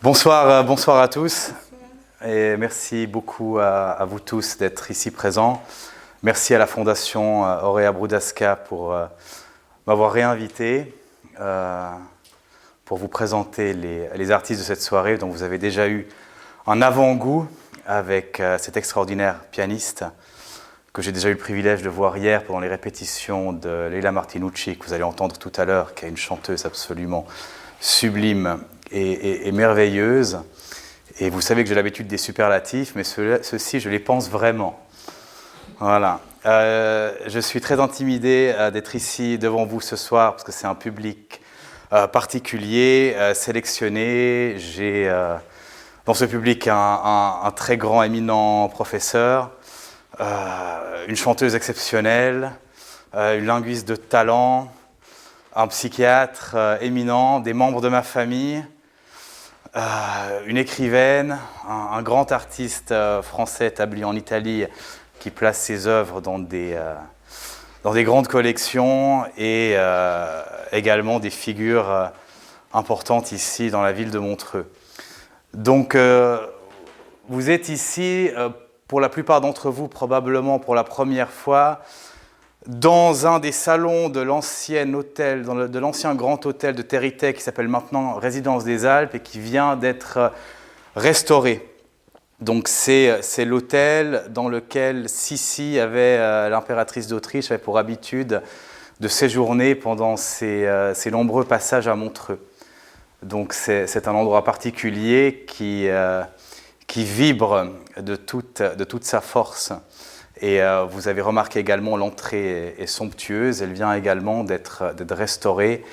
Bonsoir à tous et merci beaucoup à vous tous d'être ici présents. Merci à la Fondation Aurea Brudaska pour m'avoir réinvité pour vous présenter les artistes de cette soirée dont vous avez déjà eu un avant-goût avec cet extraordinaire pianiste que j'ai déjà eu le privilège de voir hier pendant les répétitions de Leila Martinucci, que vous allez entendre tout à l'heure, qui est une chanteuse absolument sublime et merveilleuse. Et vous savez que j'ai l'habitude des superlatifs, mais ceux-ci, je les pense vraiment. Voilà. Je suis très intimidé d'être ici devant vous ce soir, parce que c'est un public particulier, sélectionné. J'ai dans ce public un très grand, éminent professeur, une chanteuse exceptionnelle, une linguiste de talent, un psychiatre éminent, des membres de ma famille, une écrivaine, un grand artiste français établi en Italie qui place ses œuvres dans des grandes collections et également des figures importantes ici dans la ville de Montreux. Donc, vous êtes ici, pour la plupart d'entre vous, probablement pour la première fois, dans un des salons de l'ancien hôtel, de l'ancien grand hôtel de Territet qui s'appelle maintenant Résidence des Alpes et qui vient d'être restauré. Donc c'est l'hôtel dans lequel Sissi l'impératrice d'Autriche, avait pour habitude de séjourner pendant ses nombreux passages à Montreux. Donc c'est un endroit particulier qui vibre de toute sa force. Et vous avez remarqué également, l'entrée est somptueuse. Elle vient également d'être restaurée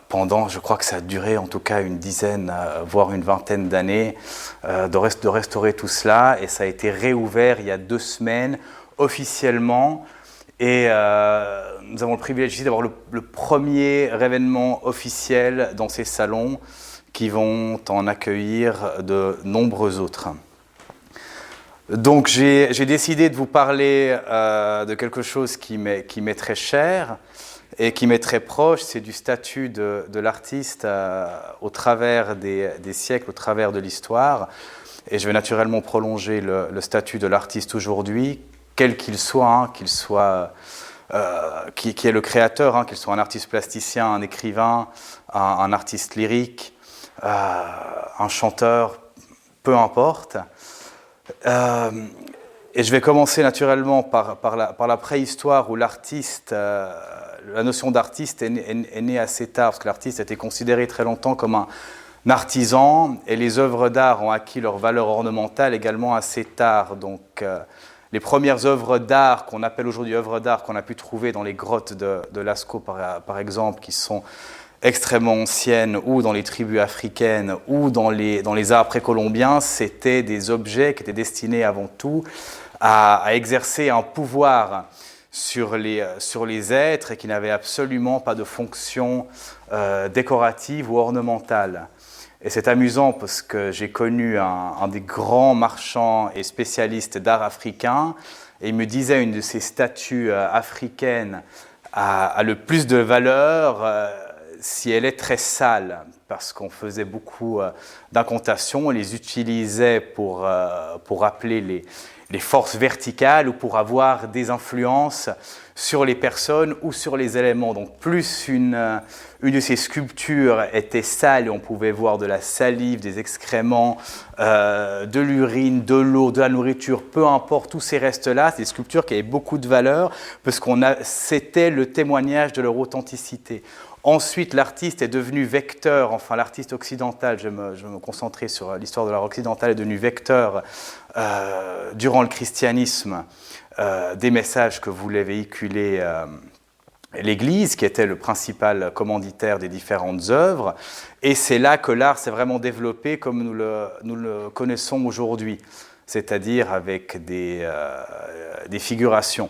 pendant, je crois que ça a duré en tout cas une dizaine, voire une vingtaine d'années, de restaurer tout cela. Et ça a été réouvert il y a 2 semaines, officiellement. Et nous avons le privilège ici d'avoir le premier événement officiel dans ces salons qui vont en accueillir de nombreux autres. Donc j'ai décidé de vous parler de quelque chose qui m'est très cher et qui m'est très proche, c'est du statut de l'artiste au travers des siècles, au travers de l'histoire. Et je vais naturellement prolonger le statut de l'artiste aujourd'hui, quel qu'il soit, qui est le créateur, qu'il soit un artiste plasticien, un écrivain, un artiste lyrique, un chanteur, peu importe. Et je vais commencer naturellement par la préhistoire où l'artiste, la notion d'artiste est née assez tard, parce que l'artiste a été considéré très longtemps comme un artisan, et les œuvres d'art ont acquis leur valeur ornementale également assez tard. Donc les premières œuvres d'art qu'on appelle aujourd'hui œuvres d'art qu'on a pu trouver dans les grottes de Lascaux par exemple, qui sont extrêmement anciennes, ou dans les tribus africaines, ou dans les arts précolombiens, c'était des objets qui étaient destinés avant tout à exercer un pouvoir sur les êtres et qui n'avaient absolument pas de fonction décorative ou ornementale. Et c'est amusant parce que j'ai connu un des grands marchands et spécialistes d'art africain, et il me disait une de ces statues africaines a le plus de valeur si elle est très sale, parce qu'on faisait beaucoup d'incantations, on les utilisait pour appeler les forces verticales ou pour avoir des influences sur les personnes ou sur les éléments. Donc plus une de ces sculptures était sale et on pouvait voir de la salive, des excréments, de l'urine, de l'eau, de la nourriture, peu importe, tous ces restes-là, c'est des sculptures qui avaient beaucoup de valeur parce c'était le témoignage de leur authenticité. Ensuite, l'artiste est devenu vecteur, enfin l'artiste occidental, je vais me concentrer sur l'histoire de l'art occidental, est devenu vecteur durant le christianisme des messages que voulait véhiculer l'Église, qui était le principal commanditaire des différentes œuvres. Et c'est là que l'art s'est vraiment développé comme nous le connaissons aujourd'hui, c'est-à-dire avec des figurations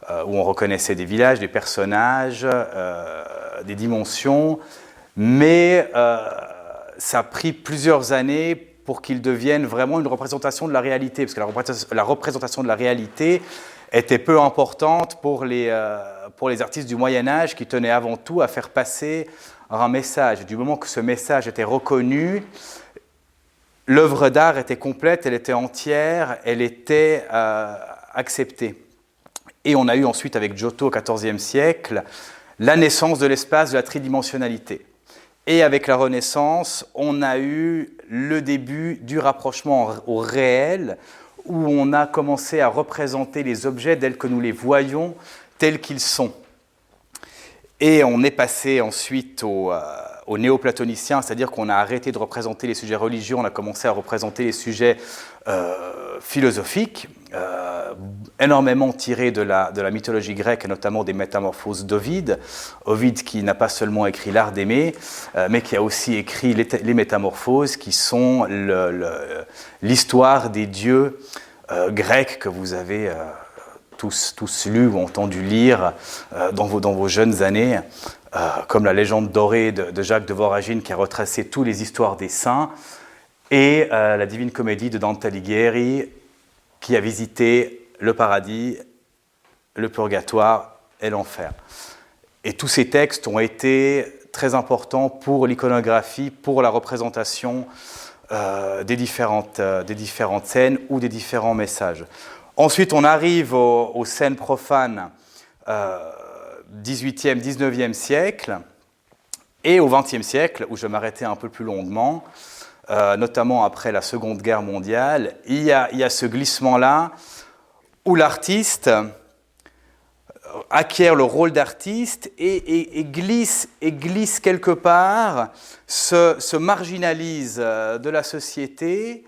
où on reconnaissait des villages, des personnages, des dimensions, mais ça a pris plusieurs années pour qu'ils deviennent vraiment une représentation de la réalité, parce que la représentation de la réalité, était peu importante pour les artistes du Moyen-Âge qui tenaient avant tout à faire passer un message. Du moment que ce message était reconnu, l'œuvre d'art était complète, elle était entière, elle était acceptée. Et on a eu ensuite avec Giotto au XIVe siècle la naissance de l'espace de la tridimensionnalité. Et avec la Renaissance, on a eu le début du rapprochement au réel, où on a commencé à représenter les objets tels que nous les voyons, tels qu'ils sont. Et on est passé ensuite aux néoplatoniciens, c'est-à-dire qu'on a arrêté de représenter les sujets religieux, on a commencé à représenter les sujets philosophiques, énormément tirés de la mythologie grecque, et notamment des métamorphoses d'Ovide. Ovide qui n'a pas seulement écrit l'art d'aimer, mais qui a aussi écrit les métamorphoses, qui sont l'histoire des dieux grecs que vous avez tous lus ou entendu lire dans vos jeunes années, comme la légende dorée de Jacques de Voragine qui a retracé toutes les histoires des saints, et la Divine Comédie de Dante Alighieri qui a visité le paradis, le purgatoire et l'enfer. Et tous ces textes ont été très importants pour l'iconographie, pour la représentation des différentes scènes ou des différents messages. Ensuite, on arrive aux scènes profanes 18e, 19e siècle et au 20e siècle, où je vais m'arrêter un peu plus longuement, notamment après la Seconde Guerre mondiale. Il y a ce glissement-là où l'artiste acquiert le rôle d'artiste et glisse quelque part, se marginalise de la société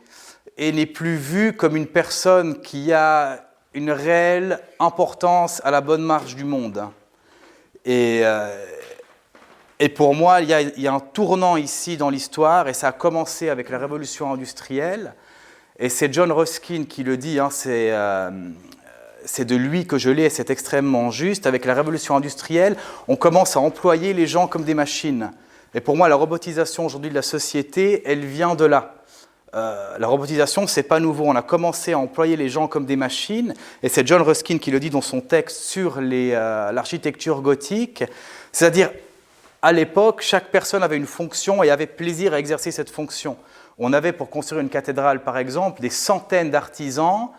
et n'est plus vu comme une personne qui a une réelle importance à la bonne marche du monde. Et pour moi, il y a un tournant ici dans l'histoire, et ça a commencé avec la révolution industrielle, et c'est John Ruskin qui le dit, hein, c'est de lui que je l'ai, et c'est extrêmement juste. Avec la révolution industrielle, on commence à employer les gens comme des machines. Et pour moi, la robotisation aujourd'hui de la société, elle vient de là. La robotisation, c'est pas nouveau. On a commencé à employer les gens comme des machines, et c'est John Ruskin qui le dit dans son texte sur l'architecture gothique. C'est-à-dire, à l'époque, chaque personne avait une fonction et avait plaisir à exercer cette fonction. On avait, pour construire une cathédrale, par exemple, des centaines d'artisans,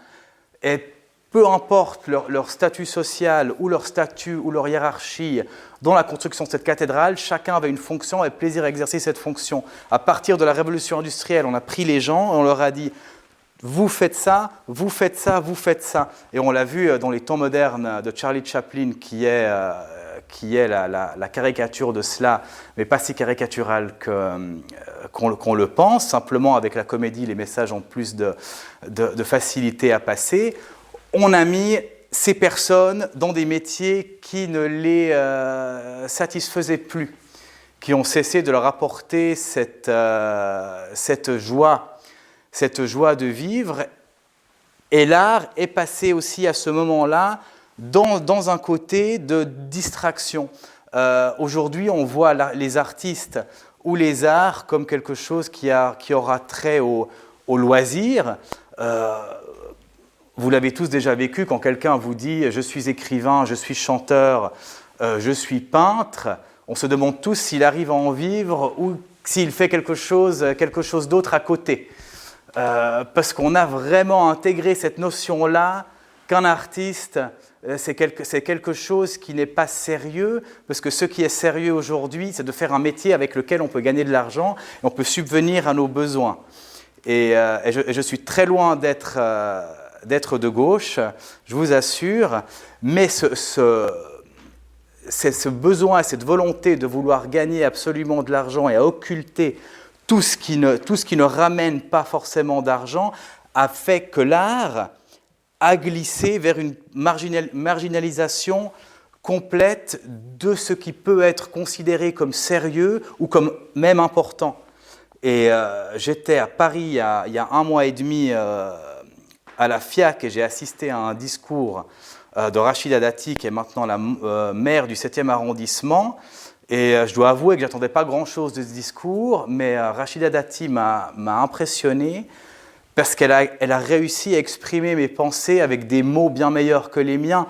et peu importe leur statut social ou leur statut ou leur hiérarchie dans la construction de cette cathédrale, chacun avait une fonction et plaisir à exercer cette fonction. À partir de la révolution industrielle, on a pris les gens et on leur a dit « vous faites ça, vous faites ça, vous faites ça ». Et on l'a vu dans les temps modernes de Charlie Chaplin, qui est la caricature de cela, mais pas si caricaturale qu'on le pense. Simplement, avec la comédie, les messages ont plus de facilité à passer. On a mis ces personnes dans des métiers qui ne les satisfaisaient plus, qui ont cessé de leur apporter cette joie de vivre. Et l'art est passé aussi à ce moment-là dans un côté de distraction. Aujourd'hui, on voit les artistes ou les arts comme quelque chose qui aura trait au loisir. Vous l'avez tous déjà vécu quand quelqu'un vous dit « je suis écrivain, je suis chanteur, je suis peintre », on se demande tous s'il arrive à en vivre ou s'il fait quelque chose d'autre à côté. Parce qu'on a vraiment intégré cette notion-là qu'un artiste, c'est quelque chose qui n'est pas sérieux, parce que ce qui est sérieux aujourd'hui, c'est de faire un métier avec lequel on peut gagner de l'argent et on peut subvenir à nos besoins. Et je suis très loin d'être de gauche, je vous assure, mais ce besoin, cette volonté de vouloir gagner absolument de l'argent et à occulter tout ce qui ne ramène pas forcément d'argent a fait que l'art a glissé vers une marginalisation complète de ce qui peut être considéré comme sérieux ou comme même important. Et j'étais à Paris il y a 1 mois et demi à la FIAC, et j'ai assisté à un discours de Rachida Dati, qui est maintenant la maire du 7e arrondissement. Et je dois avouer que je n'attendais pas grand-chose de ce discours, mais Rachida Dati m'a impressionné, parce qu'elle a réussi à exprimer mes pensées avec des mots bien meilleurs que les miens.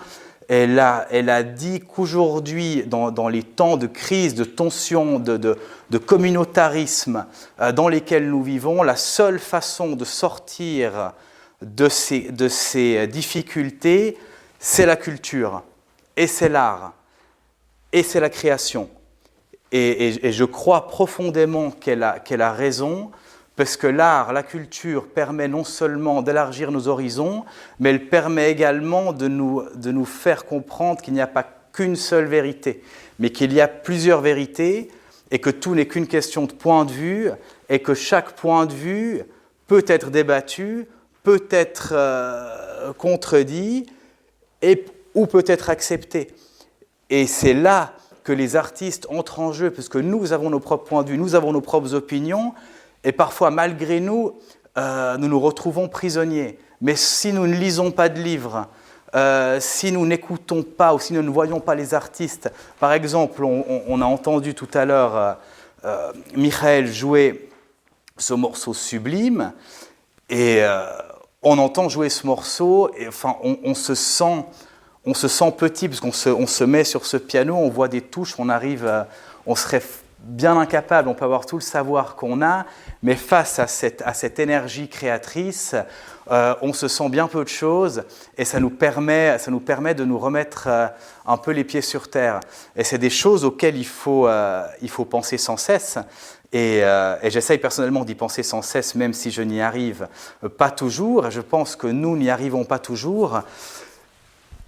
Elle a dit qu'aujourd'hui, dans les temps de crise, de tension, de communautarisme dans lesquels nous vivons, la seule façon de sortir de ces difficultés, c'est la culture, et c'est l'art, et c'est la création. Et je crois profondément qu'elle a raison, parce que l'art, la culture permet non seulement d'élargir nos horizons, mais elle permet également de nous faire comprendre qu'il n'y a pas qu'une seule vérité, mais qu'il y a plusieurs vérités, et que tout n'est qu'une question de point de vue, et que chaque point de vue peut être débattu, peut être contredit, ou peut être accepté. Et c'est là que les artistes entrent en jeu, parce que nous avons nos propres points de vue, nous avons nos propres opinions, et parfois, malgré nous, nous nous retrouvons prisonniers. Mais si nous ne lisons pas de livres, si nous n'écoutons pas ou si nous ne voyons pas les artistes, par exemple, on a entendu tout à l'heure Michael jouer ce morceau sublime, et on entend jouer ce morceau, et enfin, on se sent petit, parce qu'on se met sur ce piano, on voit des touches, on serait bien incapable, on peut avoir tout le savoir qu'on a, mais face à cette énergie créatrice, on se sent bien peu de choses, et ça nous permet de nous remettre un peu les pieds sur terre. Et c'est des choses auxquelles il faut penser sans cesse, et j'essaye personnellement d'y penser sans cesse, même si je n'y arrive pas toujours, et je pense que nous n'y arrivons pas toujours.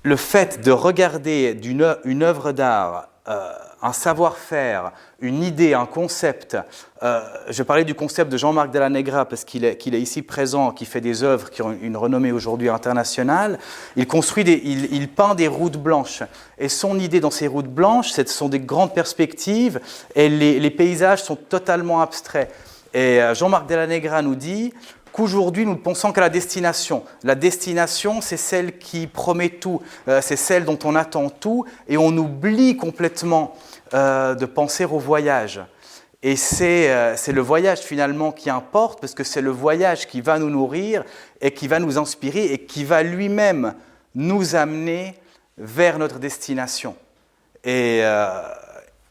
Le fait de regarder une œuvre d'art, un savoir-faire, une idée, un concept. Je parlais du concept de Jean-Marc Della Negra parce qu'il est ici présent, qui fait des œuvres qui ont une renommée aujourd'hui internationale. Il peint des routes blanches. Et son idée dans ces routes blanches, ce sont des grandes perspectives et les paysages sont totalement abstraits. Et Jean-Marc Della Negra nous dit qu'aujourd'hui, nous ne pensons qu'à la destination. La destination, c'est celle qui promet tout, c'est celle dont on attend tout, et on oublie complètement de penser au voyage. Et c'est le voyage finalement qui importe, parce que c'est le voyage qui va nous nourrir, et qui va nous inspirer, et qui va lui-même nous amener vers notre destination. Et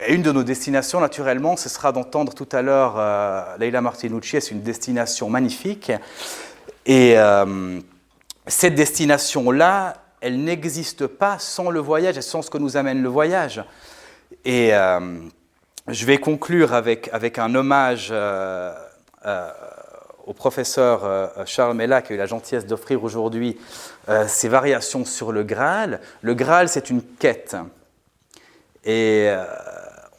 une de nos destinations, naturellement, ce sera d'entendre tout à l'heure Leila Martinucci. C'est une destination magnifique. Et cette destination-là, elle n'existe pas sans le voyage et sans ce que nous amène le voyage. Et je vais conclure avec un hommage au professeur Charles Mella, qui a eu la gentillesse d'offrir aujourd'hui ses variations sur le Graal. Le Graal, c'est une quête. Et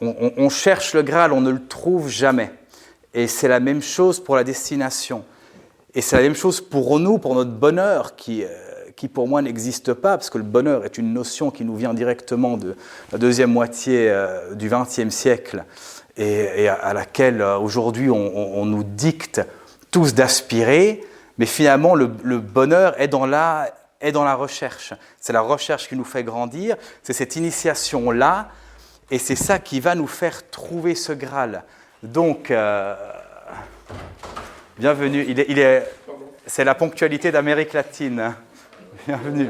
on cherche le Graal, on ne le trouve jamais. Et c'est la même chose pour la destination. Et c'est la même chose pour nous, pour notre bonheur, qui pour moi n'existe pas, parce que le bonheur est une notion qui nous vient directement de la deuxième moitié du XXe siècle, et à laquelle aujourd'hui on nous dicte tous d'aspirer, mais finalement le bonheur est dans la recherche. C'est la recherche qui nous fait grandir, c'est cette initiation-là, et c'est ça qui va nous faire trouver ce Graal. Donc, bienvenue. C'est la ponctualité d'Amérique latine. Bienvenue.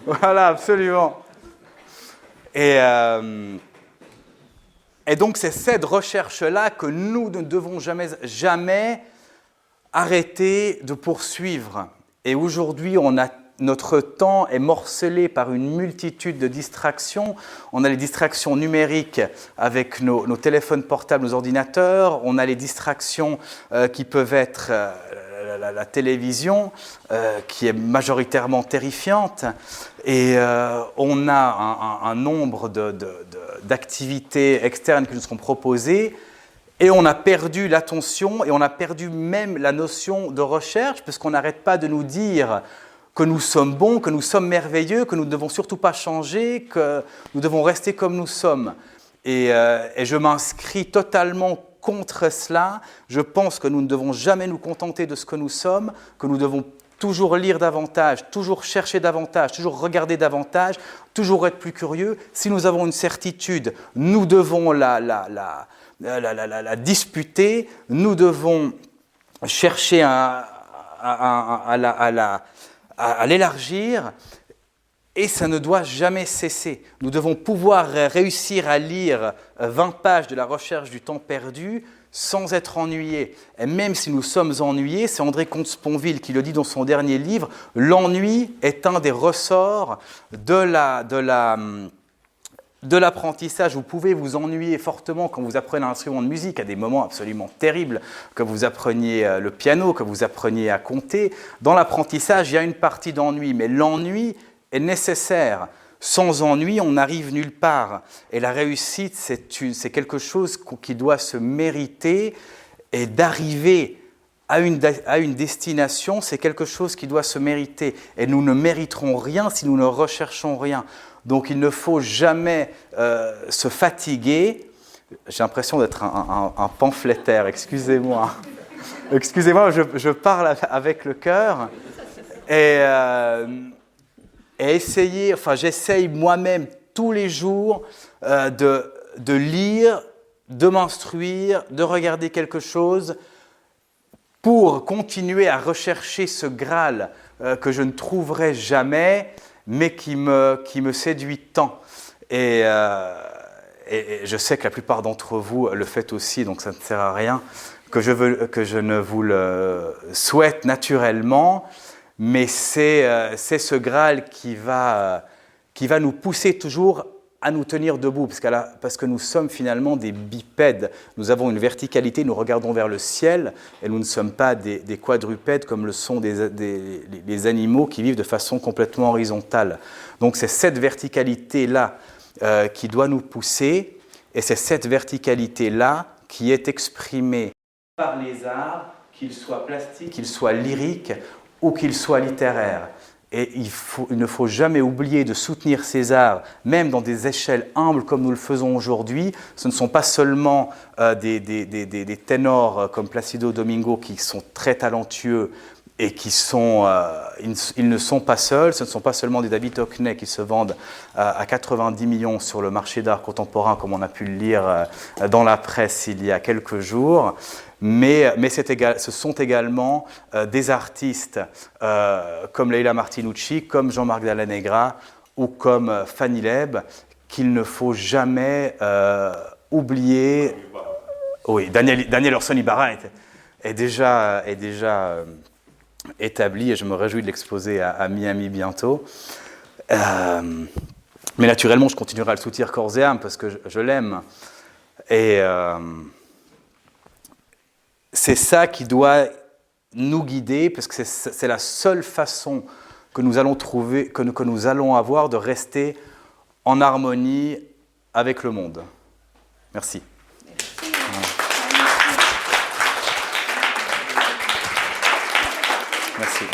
Voilà, absolument. Et donc, c'est cette recherche-là que nous ne devons jamais arrêter de poursuivre. Et aujourd'hui, notre temps est morcelé par une multitude de distractions. On a les distractions numériques avec nos téléphones portables, nos ordinateurs. On a les distractions qui peuvent être la télévision, qui est majoritairement terrifiante. Et on a un nombre d'activités externes qui nous seront proposées. Et on a perdu l'attention et on a perdu même la notion de recherche, parce qu'on n'arrête pas de nous dire que nous sommes bons, que nous sommes merveilleux, que nous ne devons surtout pas changer, que nous devons rester comme nous sommes. Et je m'inscris totalement contre cela. Je pense que nous ne devons jamais nous contenter de ce que nous sommes, que nous devons toujours lire davantage, toujours chercher davantage, toujours regarder davantage, toujours être plus curieux. Si nous avons une certitude, nous devons la disputer, nous devons chercher à l'élargir, et ça ne doit jamais cesser. Nous devons pouvoir réussir à lire 20 pages de la recherche du temps perdu sans être ennuyés. Et même si nous sommes ennuyés, c'est André Comte-Sponville qui le dit dans son dernier livre, l'ennui est un des ressorts de l'apprentissage. Vous pouvez vous ennuyer fortement quand vous apprenez un instrument de musique, à des moments absolument terribles, que vous appreniez le piano, que vous appreniez à compter. Dans l'apprentissage, il y a une partie d'ennui, mais l'ennui est nécessaire. Sans ennui, on n'arrive nulle part. Et la réussite, c'est quelque chose qui doit se mériter, et d'arriver à une destination, c'est quelque chose qui doit se mériter. Et nous ne mériterons rien si nous ne recherchons rien. Donc il ne faut jamais se fatiguer. J'ai l'impression d'être un pamphlétaire, excusez-moi. Excusez-moi, je parle avec le cœur. Et essayer, enfin j'essaye moi-même tous les jours de lire, de m'instruire, de regarder quelque chose pour continuer à rechercher ce Graal que je ne trouverai jamais, mais qui me séduit tant. Et je sais que la plupart d'entre vous le faites aussi, donc ça ne sert à rien que je ne vous le souhaite naturellement, mais c'est ce Graal qui va nous pousser toujours à nous tenir debout, parce que nous sommes finalement des bipèdes. Nous avons une verticalité, nous regardons vers le ciel, et nous ne sommes pas des quadrupèdes comme le sont les animaux qui vivent de façon complètement horizontale. Donc c'est cette verticalité-là qui doit nous pousser, et c'est cette verticalité-là qui est exprimée par les arts, qu'ils soient plastiques, qu'ils soient lyriques ou qu'ils soient littéraires. Et il ne faut jamais oublier de soutenir ces arts, même dans des échelles humbles comme nous le faisons aujourd'hui. Ce ne sont pas seulement des ténors comme Placido Domingo qui sont très talentueux et ils ne sont pas seuls. Ce ne sont pas seulement des David Hockney qui se vendent à 90 millions sur le marché d'art contemporain, comme on a pu le lire dans la presse il y a quelques jours. Mais ce sont également des artistes comme Leila Martinucci, comme Jean-Marc Dalla Negra ou comme Fanny Leb, qu'il ne faut jamais oublier. Oui, Daniel Orson-Ibarra est déjà établi, et je me réjouis de l'exposer à Miami bientôt. Mais naturellement, je continuerai à le soutenir corps et âme parce que je l'aime. Et c'est ça qui doit nous guider, parce que c'est la seule façon que nous allons trouver, que nous allons avoir de rester en harmonie avec le monde. Merci. Merci.